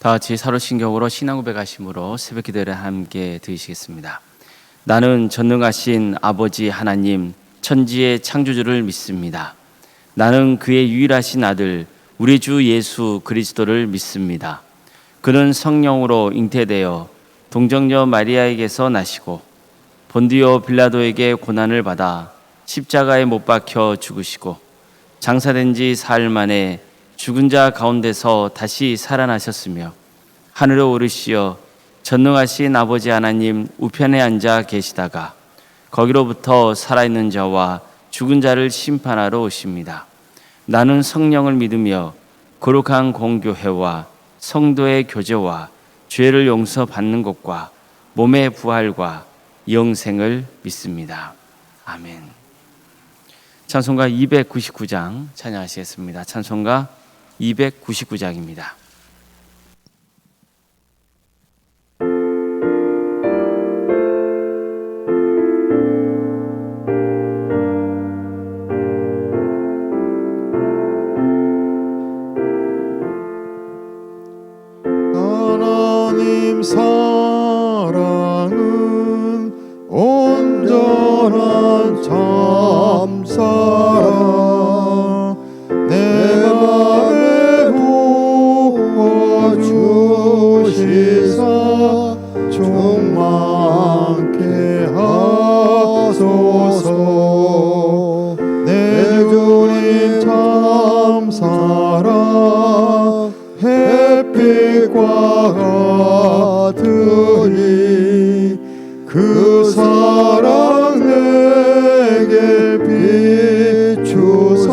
다 같이 사도신경으로 신앙 고백하심으로 새벽 기도를 함께 드리시겠습니다. 나는 전능하신 아버지 하나님 천지의 창조주를 믿습니다. 나는 그의 유일하신 아들 우리 주 예수 그리스도를 믿습니다. 그는 성령으로 잉태되어 동정녀 마리아에게서 나시고 본디오 빌라도에게 고난을 받아 십자가에 못 박혀 죽으시고 장사된 지 사흘 만에 죽은 자 가운데서 다시 살아나셨으며 하늘에 오르시어 전능하신 아버지 하나님 우편에 앉아 계시다가 거기로부터 살아있는 자와 죽은 자를 심판하러 오십니다. 나는 성령을 믿으며 거룩한 공교회와 성도의 교제와 죄를 용서받는 것과 몸의 부활과 영생을 믿습니다. 아멘. 찬송가 299장 찬양하시겠습니다. 찬송가 299장입니다. 하나님 사랑은 온전한 참사랑 내 맘에 부어주시사 충만케 하소서. 내 주님 참사랑 햇빛과 같으니 그 사랑 내게 비추사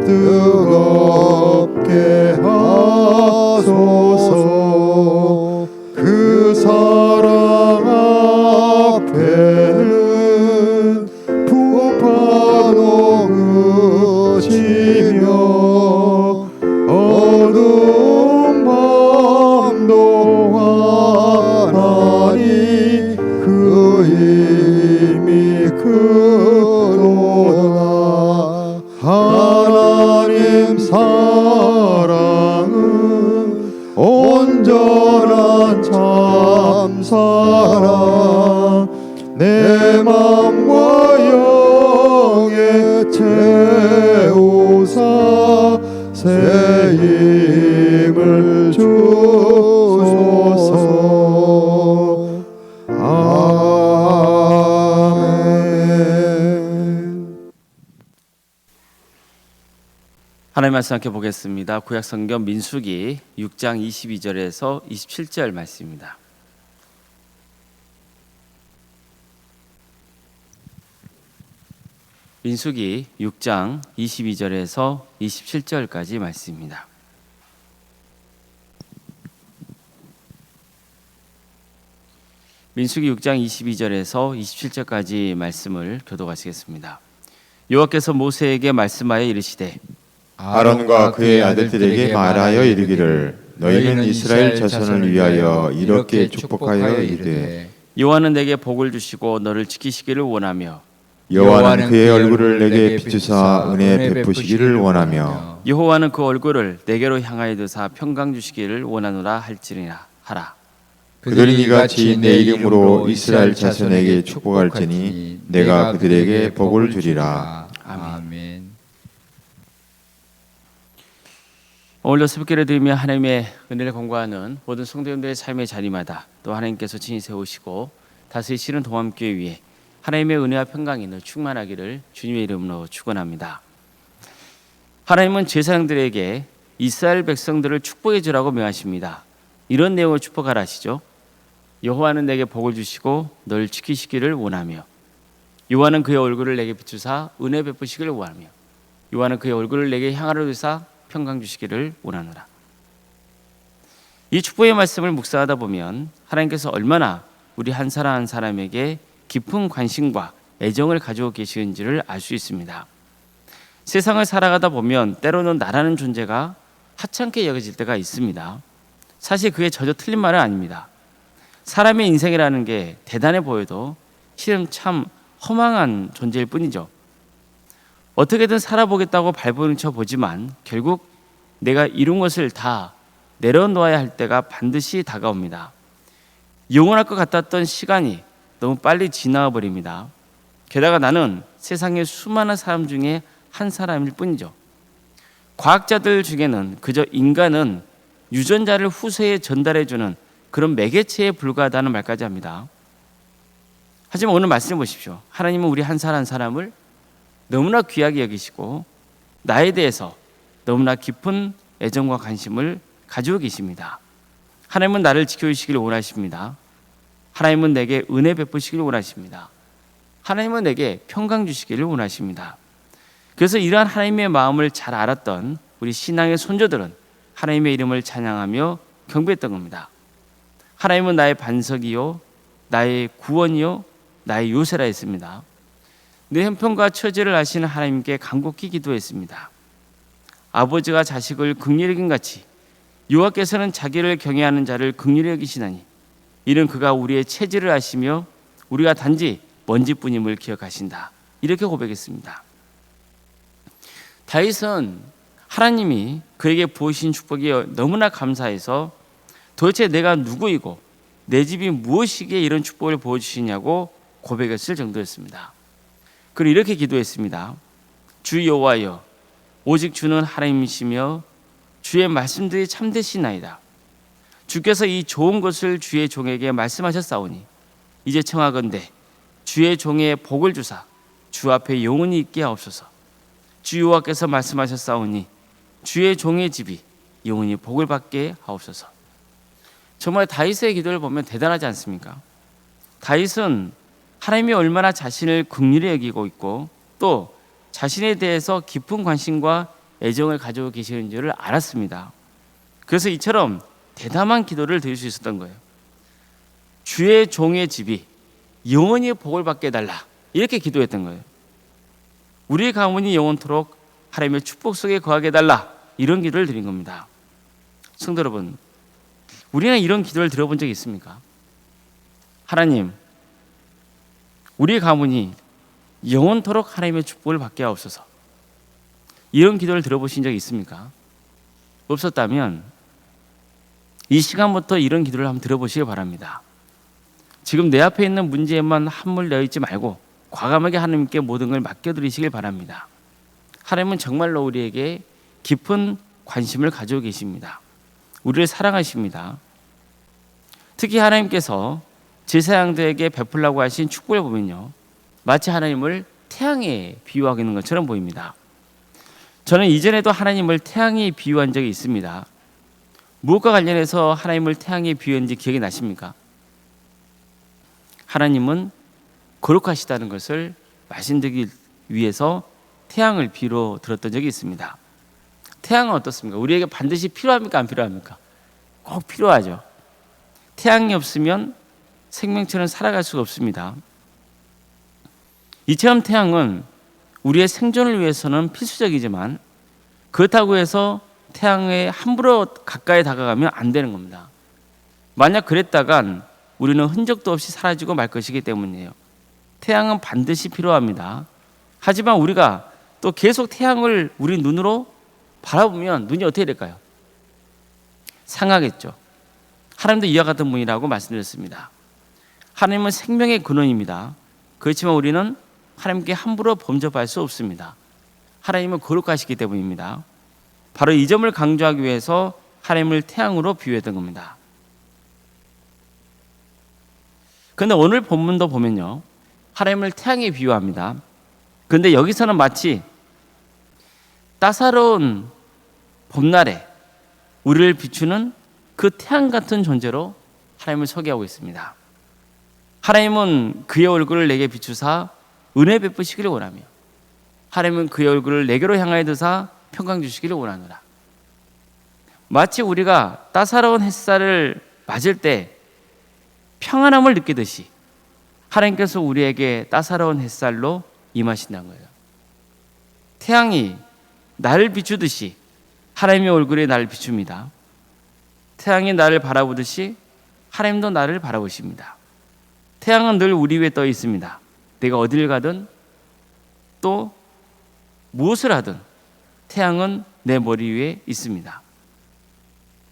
뜨겁게 하소서. 그 사랑 앞에는 풍파도 그치며 어두운 밤도 환하니 그 힘이 크도다. 하나님 사랑은 온전한 참사랑 내 맘과 영에 채우사 새 힘을 주소서. 아멘. 하나님 말씀 함께 보겠습니다. 구약 성경 민수기 6장 22절에서 27절 말씀입니다. 민수기 6장 22절에서 27절까지 말씀입니다. 민수기 6장 22절에서 27절까지 말씀을 교독하시겠습니다. 여호와께서 모세에게 말씀하여 이르시되 아론과 그의 아들들에게 말하여 이르기를 너희는 이스라엘 자손을 위하여 이렇게 축복하여 이르되 여호와는 내게 복을 주시고 너를 지키시기를 원하며 여호와는 그의 얼굴을 내게 비추사 은혜 베푸시기를 원하며 여호와는 그 얼굴을 내게로 향하여 드사 평강 주시기를 원하노라 할지니라 하라. 그들이 이같이 내 이름으로 이스라엘 자손에게 축복할지니 내가 그들에게 복을 주리라. 아멘. 오늘도 새벽기를 드리며 하나님의 은혜를 공부하는 모든 성도님들의 삶의 자리마다 또 하나님께서 친히 세우시고 다스리시는 동암교회 위에 하나님의 은혜와 평강이 늘 충만하기를 주님의 이름으로 축원합니다. 하나님은 제사장들에게 이스라엘 백성들을 축복해 주라고 명하십니다. 이런 내용을 축복하라 하시죠. 여호와는 내게 복을 주시고 널 지키시기를 원하며 여호와는 그의 얼굴을 내게 비추사 은혜 베푸시기를 원하며 여호와는 그의 얼굴을 내게 향하여 두사 평강 주시기를 원하노라. 이 축복의 말씀을 묵상하다 보면 하나님께서 얼마나 우리 한 사람 한 사람에게 깊은 관심과 애정을 가지고 계시는지를 알 수 있습니다. 세상을 살아가다 보면 때로는 나라는 존재가 하찮게 여겨질 때가 있습니다. 사실 그게 전혀 틀린 말은 아닙니다. 사람의 인생이라는 게 대단해 보여도 실은 참 허망한 존재일 뿐이죠. 어떻게든 살아보겠다고 발버둥쳐 보지만 결국 내가 이룬 것을 다 내려놓아야 할 때가 반드시 다가옵니다. 영원할 것 같았던 시간이 너무 빨리 지나와 버립니다. 게다가 나는 세상의 수많은 사람 중에 한 사람일 뿐이죠. 과학자들 중에는 그저 인간은 유전자를 후세에 전달해주는 그런 매개체에 불과하다는 말까지 합니다. 하지만 오늘 말씀해 보십시오. 하나님은 우리 한 사람 한 사람을 너무나 귀하게 여기시고 나에 대해서 너무나 깊은 애정과 관심을 가지고 계십니다. 하나님은 나를 지켜주시기를 원하십니다. 하나님은 내게 은혜 베푸시기를 원하십니다. 하나님은 내게 평강 주시기를 원하십니다. 그래서 이러한 하나님의 마음을 잘 알았던 우리 신앙의 선조들은 하나님의 이름을 찬양하며 경배했던 겁니다. 하나님은 나의 반석이요 나의 구원이요 나의 요새라 했습니다. 내 형편과 처지를 아시는 하나님께 간곡히 기도했습니다. 아버지가 자식을 긍휼히 여긴 같이 여호와께서는 자기를 경외하는 자를 긍휼히 여기시나니 이는 그가 우리의 체질을 아시며 우리가 단지 먼지뿐임을 기억하신다. 이렇게 고백했습니다. 다윗은 하나님이 그에게 부으신 축복이 너무나 감사해서 도대체 내가 누구이고 내 집이 무엇이기에 이런 축복을 부어주시냐고 고백했을 정도였습니다. 그리고 이렇게 기도했습니다. 주 여호와여, 오직 주는 하나님이시며 주의 말씀들이 참되시나이다. 주께서 이 좋은 것을 주의 종에게 말씀하셨사오니 이제 청하건대 주의 종의 복을 주사 주 앞에 영원히 있게 하옵소서. 주 여호와께서 말씀하셨사오니 주의 종의 집이 영원히 복을 받게 하옵소서. 정말 다윗의 기도를 보면 대단하지 않습니까? 다윗은 하나님이 얼마나 자신을 긍휼히 여기고 있고 또 자신에 대해서 깊은 관심과 애정을 가지고 계시는 줄을 알았습니다. 그래서 이처럼 대담한 기도를 드릴 수 있었던 거예요. 주의 종의 집이 영원히 복을 받게 해달라, 이렇게 기도했던 거예요. 우리의 가문이 영원토록 하나님의 축복 속에 거하게 해달라, 이런 기도를 드린 겁니다. 성도 여러분, 우리는 이런 기도를 들어본 적이 있습니까? 하나님, 우리 가문이 영원토록 하나님의 축복을 받게 하옵소서. 이런 기도를 들어보신 적이 있습니까? 없었다면 이 시간부터 이런 기도를 한번 들어보시기 바랍니다. 지금 내 앞에 있는 문제에만 한물 내어 있지 말고 과감하게 하나님께 모든 걸 맡겨드리시길 바랍니다. 하나님은 정말로 우리에게 깊은 관심을 가지고 계십니다. 우리를 사랑하십니다. 특히 하나님께서 제사장들에게 베풀라고 하신 축복을 보면요, 마치 하나님을 태양에 비유하고 있는 것처럼 보입니다. 저는 이전에도 하나님을 태양에 비유한 적이 있습니다. 무엇과 관련해서 하나님을 태양에 비유했는지 기억이 나십니까? 하나님은 거룩하시다는 것을 말씀드리기 위해서 태양을 비유로 들었던 적이 있습니다. 태양은 어떻습니까? 우리에게 반드시 필요합니까? 안 필요합니까? 꼭 필요하죠. 태양이 없으면 생명체는 살아갈 수가 없습니다. 이처럼 태양은 우리의 생존을 위해서는 필수적이지만 그렇다고 해서 태양에 함부로 가까이 다가가면 안 되는 겁니다. 만약 그랬다간 우리는 흔적도 없이 사라지고 말 것이기 때문이에요. 태양은 반드시 필요합니다. 하지만 우리가 또 계속 태양을 우리 눈으로 바라보면 눈이 어떻게 될까요? 상하겠죠. 하나님도 이와 같은 분이라고 말씀드렸습니다. 하나님은 생명의 근원입니다. 그렇지만 우리는 하나님께 함부로 범접할 수 없습니다. 하나님은 거룩하시기 때문입니다. 바로 이 점을 강조하기 위해서 하나님을 태양으로 비유했던 겁니다. 그런데 오늘 본문도 보면요, 하나님을 태양에 비유합니다. 그런데 여기서는 마치 따사로운 봄날에 우리를 비추는 그 태양 같은 존재로 하나님을 소개하고 있습니다. 하나님은 그의 얼굴을 내게 비추사 은혜 베푸시기를 원하며 하나님은 그의 얼굴을 내게로 향하여 드사 평강 주시기를 원하노라. 마치 우리가 따사로운 햇살을 맞을 때 평안함을 느끼듯이 하나님께서 우리에게 따사로운 햇살로 임하신다는 거예요. 태양이 나를 비추듯이 하나님의 얼굴에 나를 비춥니다. 태양이 나를 바라보듯이 하나님도 나를 바라보십니다. 태양은 늘 우리 위에 떠 있습니다. 내가 어딜 가든 또 무엇을 하든 태양은 내 머리 위에 있습니다.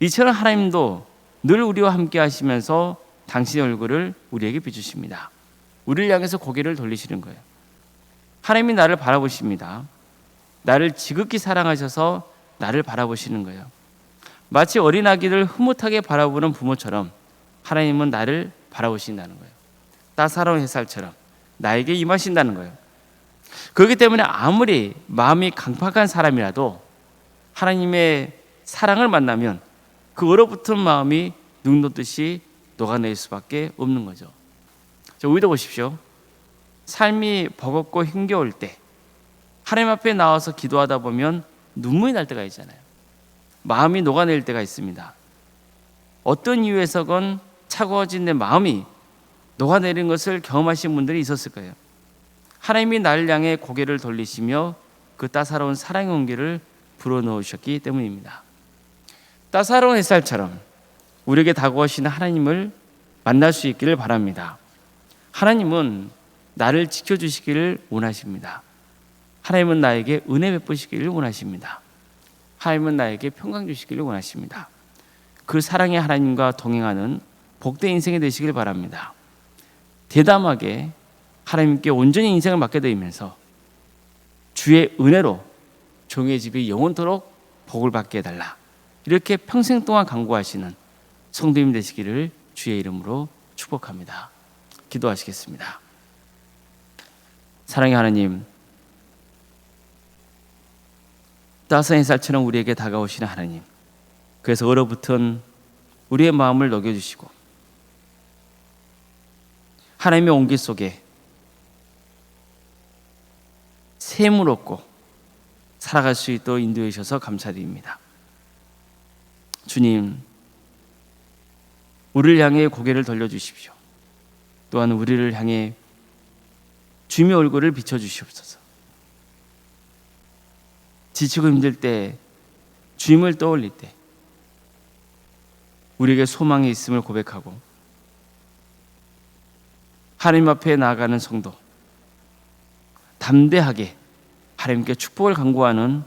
이처럼 하나님도 늘 우리와 함께 하시면서 당신의 얼굴을 우리에게 비추십니다. 우리를 향해서 고개를 돌리시는 거예요. 하나님이 나를 바라보십니다. 나를 지극히 사랑하셔서 나를 바라보시는 거예요. 마치 어린아기를 흐뭇하게 바라보는 부모처럼 하나님은 나를 바라보신다는 거예요. 따사로운 햇살처럼 나에게 임하신다는 거예요. 그렇기 때문에 아무리 마음이 강팍한 사람이라도 하나님의 사랑을 만나면 그 얼어붙은 마음이 눈 녹듯이 녹아낼 수밖에 없는 거죠. 우리도 보십시오. 삶이 버겁고 힘겨울 때 하나님 앞에 나와서 기도하다 보면 눈물이 날 때가 있잖아요. 마음이 녹아낼 때가 있습니다. 어떤 이유에서건 차가워진 내 마음이 녹아내린 것을 경험하신 분들이 있었을 거예요. 하나님이 나를 향해 고개를 돌리시며 그 따사로운 사랑의 온기를 불어넣으셨기 때문입니다. 따사로운 햇살처럼 우리에게 다가오시는 하나님을 만날 수 있기를 바랍니다. 하나님은 나를 지켜주시기를 원하십니다. 하나님은 나에게 은혜 베푸시기를 원하십니다. 하나님은 나에게 평강 주시기를 원하십니다. 그 사랑의 하나님과 동행하는 복된 인생이 되시길 바랍니다. 대담하게 하나님께 온전히 인생을 맡겨드리면서 주의 은혜로 종의 집이 영원토록 복을 받게 해달라, 이렇게 평생 동안 간구하시는 성도님 되시기를 주의 이름으로 축복합니다. 기도하시겠습니다. 사랑의 하나님, 따스한 햇살처럼 우리에게 다가오시는 하나님, 그래서 얼어붙은 우리의 마음을 녹여주시고 하나님의 온기 속에 샘을 얻고 살아갈 수 있도록 인도해 주셔서 감사드립니다. 주님, 우리를 향해 고개를 돌려주십시오. 또한 우리를 향해 주님의 얼굴을 비춰주시옵소서. 지치고 힘들 때, 주님을 떠올릴 때 우리에게 소망이 있음을 고백하고 하나님 앞에 나아가는 성도, 담대하게 하나님께 축복을 간구하는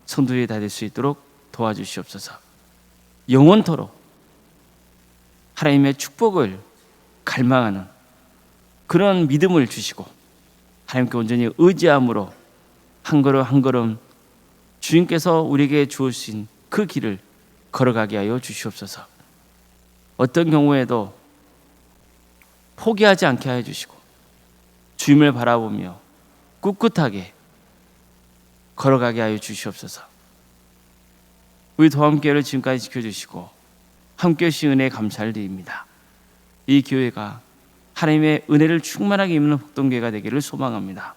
성도들이 다 될 수 있도록 도와주시옵소서. 영원토록 하나님의 축복을 갈망하는 그런 믿음을 주시고 하나님께 온전히 의지함으로 한 걸음 한 걸음 주님께서 우리에게 주신 그 길을 걸어가게 하여 주시옵소서. 어떤 경우에도 포기하지 않게 하여 주시고 주님을 바라보며 꿋꿋하게 걸어가게 하여 주시옵소서. 우리 도함교회를 지금까지 지켜주시고 함께 하신 은혜에 감사를 드립니다. 이 교회가 하나님의 은혜를 충만하게 입는 복동교회가 되기를 소망합니다.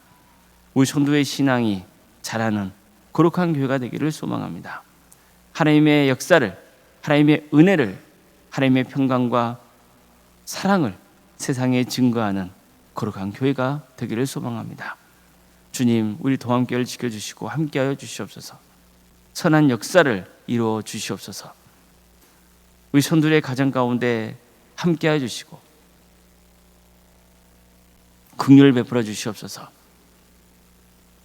우리 성도의 신앙이 자라는 거룩한 교회가 되기를 소망합니다. 하나님의 역사를, 하나님의 은혜를, 하나님의 평강과 사랑을 세상에 증거하는 거룩한 교회가 되기를 소망합니다. 주님, 우리 도함교회를 지켜주시고 함께하여 주시옵소서. 선한 역사를 이루어 주시옵소서. 우리 성도의 가정 가운데 함께하여 주시고 긍휼을 베풀어 주시옵소서.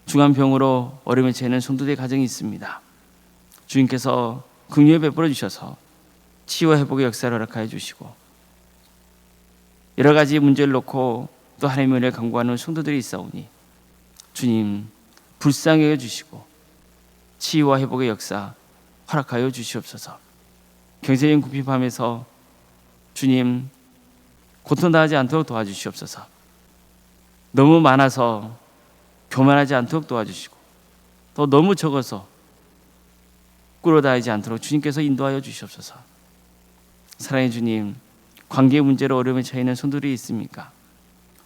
중환병으로 어려움에 처해 성도들의 가정이 있습니다. 주님께서 긍휼을 베풀어 주셔서 치유와 회복의 역사를 허락하여 주시고 여러 가지 문제를 놓고 또 하나님의 은혜를 간구하는 성도들이 있사오니 주님, 불쌍히 여겨주시고 치유와 회복의 역사 허락하여 주시옵소서. 경제적인 궁핍함에서 주님, 고통당하지 않도록 도와주시옵소서. 너무 많아서 교만하지 않도록 도와주시고 또 너무 적어서 꿇어다니지 않도록 주님께서 인도하여 주시옵소서. 사랑의 주님, 관계 문제로 어려움에 처해 있는 성도들이 있습니까?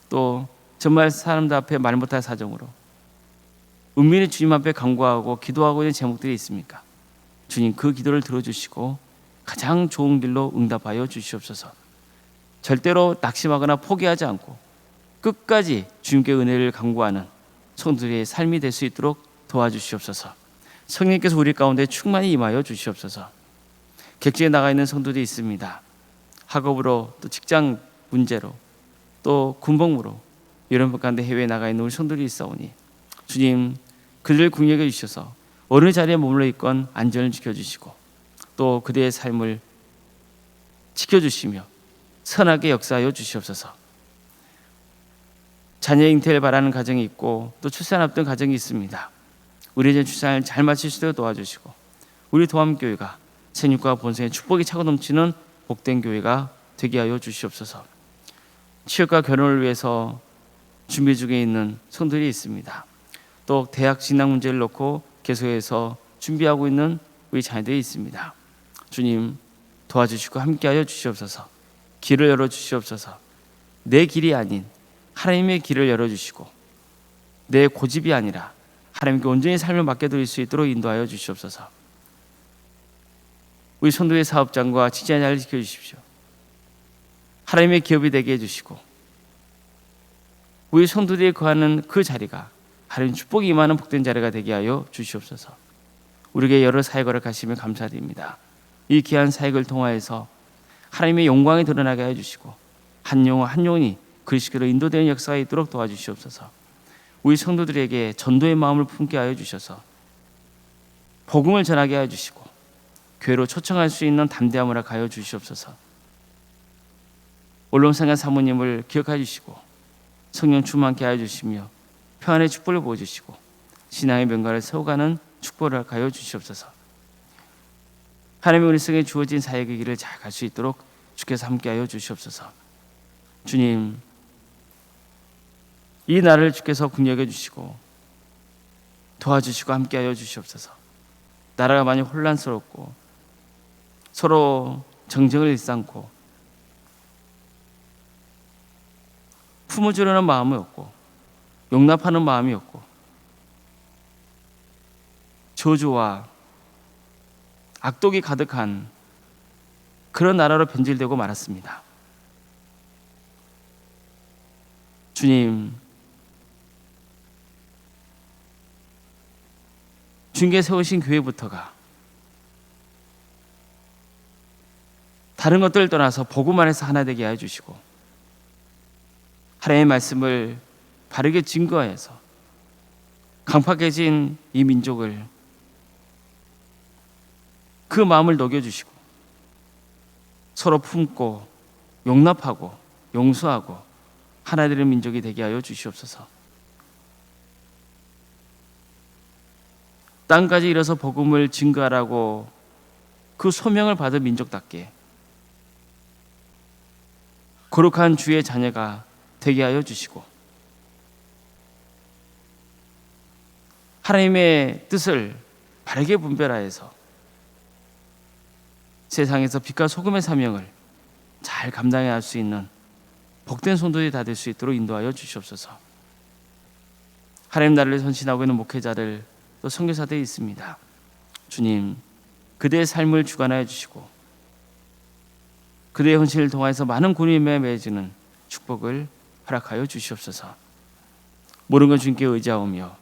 또 정말 사람들 앞에 말 못할 사정으로 은밀히 주님 앞에 간구하고 기도하고 있는 제목들이 있습니까? 주님, 그 기도를 들어주시고 가장 좋은 길로 응답하여 주시옵소서. 절대로 낙심하거나 포기하지 않고 끝까지 주님께 은혜를 간구하는 성도들의 삶이 될 수 있도록 도와주시옵소서. 성령님께서 우리 가운데 충만히 임하여 주시옵소서. 객지에 나가 있는 성도들이 있습니다. 학업으로 또 직장 문제로 또 군복무로 이런 것 가운데 해외에 나가 있는 우리 성도들이 있사오니 주님, 그들을 긍휼히 여겨 주셔서 어느 자리에 머물러 있건 안전을 지켜주시고 또 그대의 삶을 지켜주시며 선하게 역사하여 주시옵소서. 자녀 잉태를 바라는 가정이 있고 또 출산 앞둔 가정이 있습니다. 우리 집 출산을 잘 마칠 수 있도록 도와주시고 우리 도함교회가 생육과 본성의 축복이 차고 넘치는 복된 교회가 되게 하여 주시옵소서. 취업과 결혼을 위해서 준비 중에 있는 성들이 있습니다. 또 대학 진학 문제를 놓고 계속해서 준비하고 있는 우리 자녀들이 있습니다. 주님 도와주시고 함께하여 주시옵소서. 길을 열어주시옵소서. 내 길이 아닌 하나님의 길을 열어주시고 내 고집이 아니라 하나님께 온전히 삶을 맡겨드릴 수 있도록 인도하여 주시옵소서. 우리 성도의 사업장과 직장의 자리를 지켜주십시오. 하나님의 기업이 되게 해주시고 우리 성도들이 거하는 그 자리가 하나님 축복이 임하는 복된 자리가 되게 하여 주시옵소서. 우리에게 여러 사역을 가시며 감사드립니다. 이 귀한 사역을 통하여서 하나님의 영광이 드러나게 해주시고 한 영혼 한 영혼이 그리스도로 인도되는 역사가 있도록 도와주시옵소서. 우리 성도들에게 전도의 마음을 품게 하여 주셔서 복음을 전하게 하여 주시고 교회로 초청할 수 있는 담대함을 하여 주시옵소서. 올롱상가 사모님을 기억하여 주시고 성령 충만케 하여 주시며 평안의 축복을 부어주시고 신앙의 명가를 세워가는 축복을 하여 주시옵소서. 하나님의 우리 속에 주어진 사역의 길을 잘 갈 수 있도록 주께서 함께하여 주시옵소서. 주님 이 날을 주께서 긍휼해 주시고 도와주시고 함께하여 주시옵소서. 나라가 많이 혼란스럽고 서로 정쟁을 일삼고 품어주려는 마음이 없고 용납하는 마음이 없고 저주와 악독이 가득한 그런 나라로 변질되고 말았습니다. 주님, 주님께 세우신 교회부터가 다른 것들을 떠나서 복음 안에서 하나 되게 하여 주시고 하나님의 말씀을 바르게 증거하여서 강팍해진 이 민족을 그 마음을 녹여주시고 서로 품고 용납하고 용서하고 하나 되는 민족이 되게 하여 주시옵소서. 땅까지 일어서 복음을 증거하라고 그 소명을 받은 민족답게 거룩한 주의 자녀가 되게 하여 주시고 하나님의 뜻을 바르게 분별하여서 세상에서 빛과 소금의 사명을 잘 감당해야 할 수 있는 복된 성도들이 다 될 수 있도록 인도하여 주시옵소서. 하나님 나라를 선신하고 있는 목회자들 또 선교사들이 있습니다. 주님, 그대의 삶을 주관하여 주시고 그대의 헌신을 통해서 많은 군인에 맺어지는 축복을 허락하여 주시옵소서. 모든 것 주님께 의지하오며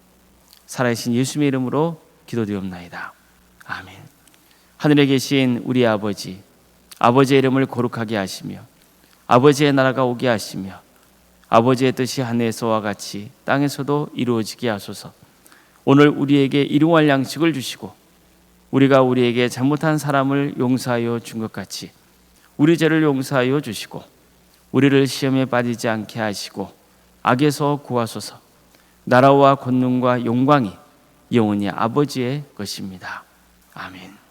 살아계신 예수님의 이름으로 기도드리옵나이다. 아멘. 하늘에 계신 우리 아버지, 아버지의 이름을 거룩하게 하시며 아버지의 나라가 오게 하시며 아버지의 뜻이 하늘에서와 같이 땅에서도 이루어지게 하소서. 오늘 우리에게 일용할 양식을 주시고 우리가 우리에게 잘못한 사람을 용서하여 준 것 같이 우리 죄를 용서하여 주시고 우리를 시험에 빠지지 않게 하시고 악에서 구하소서. 나라와 권능과 영광이 영원히 아버지의 것입니다. 아멘.